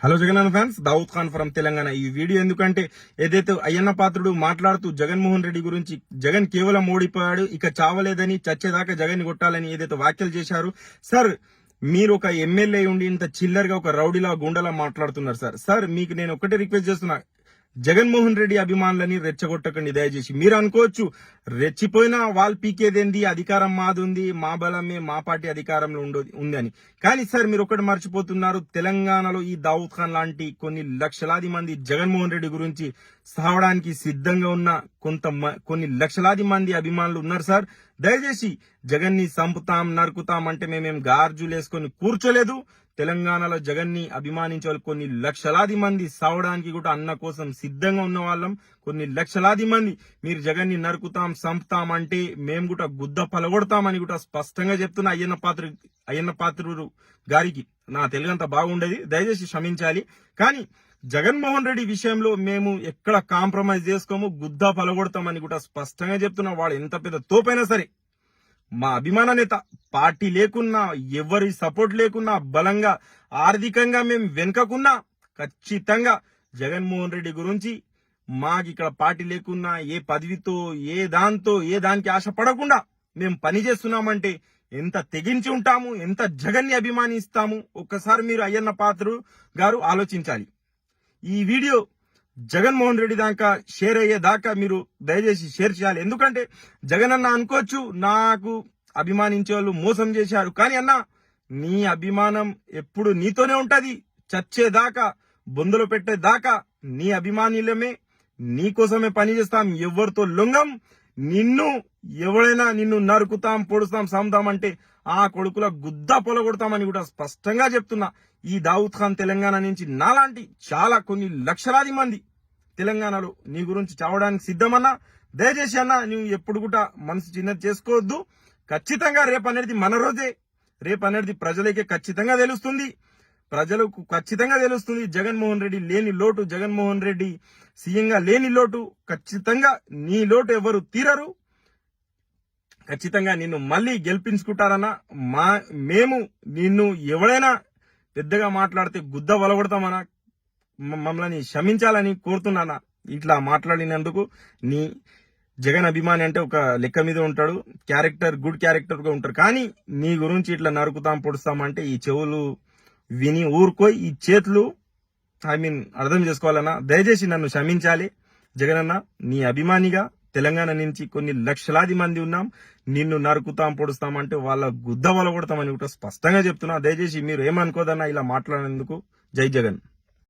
Hello Jagan fans, Dawood Khan from Telangana. ఈ video ఎందుకంటే ఏదైతే అయ్యన్న పాత్రుడు మాట్లాడుతూ జగన్మోహన్ రెడ్డి గురించి జగన్ కేవలం ఓడిపోయాడు, ఇక చావలేదని, చచ్చేదాకా జగన్ కొట్టాలని ఏదైతే వ్యాఖ్యలు చేశారు సార్. మీరు ఒక ఎమ్మెల్యే ఉండి ఇంత చిల్లర్గా ఒక రౌడీలా గుండెలా మాట్లాడుతున్నారు సార్. మీకు నేను ఒకటే రిక్వెస్ట్ చేస్తున్నా, జగన్మోహన్ రెడ్డి అభిమానులని రెచ్చగొట్టకండి దయచేసి. మీరు అనుకోవచ్చు రెచ్చిపోయినా వాళ్ళు పీకేదేంది, అధికారం మాదుంది, మా బలమే, మా పార్టీ అధికారంలో ఉంది అని. కానీ సార్ మీరు ఒకటి మర్చిపోతున్నారు, తెలంగాణలో ఈ దావుద్ ఖాన్ లాంటి కొన్ని లక్షలాది మంది జగన్మోహన్ రెడ్డి గురించి సావడానికి సిద్ధంగా ఉన్న కొన్ని లక్షలాది మంది అభిమానులు ఉన్నారు సార్. దయచేసి జగన్ ని సంపుతాం, నరుకుతాం అంటే మేమేం గార్జులేసుకొని కూర్చోలేదు. తెలంగాణలో జగన్ ని అభిమానించే వాళ్ళు కొన్ని లక్షలాది మంది సావడానికి కూడా అన్న కోసం సిద్ధంగా ఉన్న వాళ్ళం. కొన్ని లక్షలాది మంది మీరు జగన్ ని నరుకుతాం, సంపుతాం అంటే మేము కూడా గుద్ద పలగొడతామని కూడా స్పష్టంగా చెప్తున్న అయ్యన్న పాత్రుడు గారికి. నా తెలుగంత బాగుండేది, దయచేసి క్షమించాలి. కానీ జగన్మోహన్ రెడ్డి విషయంలో మేము ఎక్కడ కాంప్రమైజ్ చేసుకోము, గుద్ద పలగొడతామని కూడా స్పష్టంగా చెప్తున్నా. వాడు ఎంత పెద్ద తోపైనా సరే, మా అభిమాన నేత, పార్టీ లేకున్నా, ఎవరి సపోర్ట్ లేకున్నా, బలంగా ఆర్థికంగా మేము వెనుకకున్నా, ఖచ్చితంగా జగన్మోహన్ రెడ్డి గురించి మాకు ఇక్కడ పార్టీ లేకున్నా, ఏ పదవితో, ఏ దానికి ఆశపడకుండా మేము పని చేస్తున్నామంటే ఎంత తెగించి ఉంటాము, ఎంత జగన్ని అభిమానిస్తాము ఒక్కసారి మీరు అయ్యన్న పాత్రుడు గారు ఆలోచించాలి. ఈ వీడియో జగన్మోహన్ రెడ్డి దాకా షేర్ అయ్యేదాకా మీరు దయచేసి షేర్ చేయాలి. ఎందుకంటే జగన్ అన్న అనుకోవచ్చు నాకు అభిమానించే వాళ్ళు మోసం చేశారు, కానీ అన్న నీ అభిమానం ఎప్పుడు నీతోనే ఉంటది. చచ్చేదాకా, బొందలు పెట్టేదాకా నీ అభిమానులమే, నీ కోసమే పనిచేస్తాం, ఎవరితో లొంగం. ఎవరైనా నిన్ను నరుకుతాం, పొడుస్తాం, సంతామంటే ఆ కొడుకుల గుద్ద పొలగొడతామని కూడా స్పష్టంగా చెప్తున్నా. ఈ దావుద్ ఖాన్ తెలంగాణ నుంచి నాలాంటి చాలా కొన్ని లక్షలాది మంది తెలంగాణలో నీ గురించి చావడానికి సిద్ధమన్నా. దయచేసి అన్న నువ్వు ఎప్పుడు కూడా మనసు చిన్నది చేసుకోవద్దు. ఖచ్చితంగా రేపు అనేది మన రోజే, రేపు అనేది ప్రజలకే ఖచ్చితంగా తెలుస్తుంది, ప్రజలకు ఖచ్చితంగా తెలుస్తుంది. జగన్మోహన్ రెడ్డి లేని లోటు, జగన్మోహన్ రెడ్డి సీఎంగా లేని లోటు, ఖచ్చితంగా నీ లోటు ఎవరు తీరరు. ఖచ్చితంగా నిన్ను మళ్ళీ గెలిపించుకుంటారన్నా. మేము నిన్ను ఎవడైనా పెద్దగా మాట్లాడితే గుద్ద వలగొడతామన్నా. మమ్మల్ని క్షమించాలని కోరుతున్నానా ఇట్లా మాట్లాడినందుకు. నీ జగన్ అభిమాని అంటే ఒక లెక్క మీద ఉంటాడు, గుడ్ క్యారెక్టర్ గా ఉంటారు. కానీ నీ గురించి ఇట్లా నరుకుతాం, పొడుస్తామంటే ఈ చెవులు విని ఊరుకోయి, ఈ చేతులు అర్థం చేసుకోవాలన్నా. దయచేసి నన్ను క్షమించాలి జగనన్న. నీ అభిమానిగా తెలంగాణ నుంచి కొన్ని లక్షలాది మంది ఉన్నాం. నిన్ను నరుకుతాం, పొడుస్తామంటే వాళ్ళ గుద్ద వలగొడతామని కూడా స్పష్టంగా చెప్తున్నా. దయచేసి మీరు ఏమనుకోదన్నా ఇలా మాట్లాడేందుకు. జై జగన్.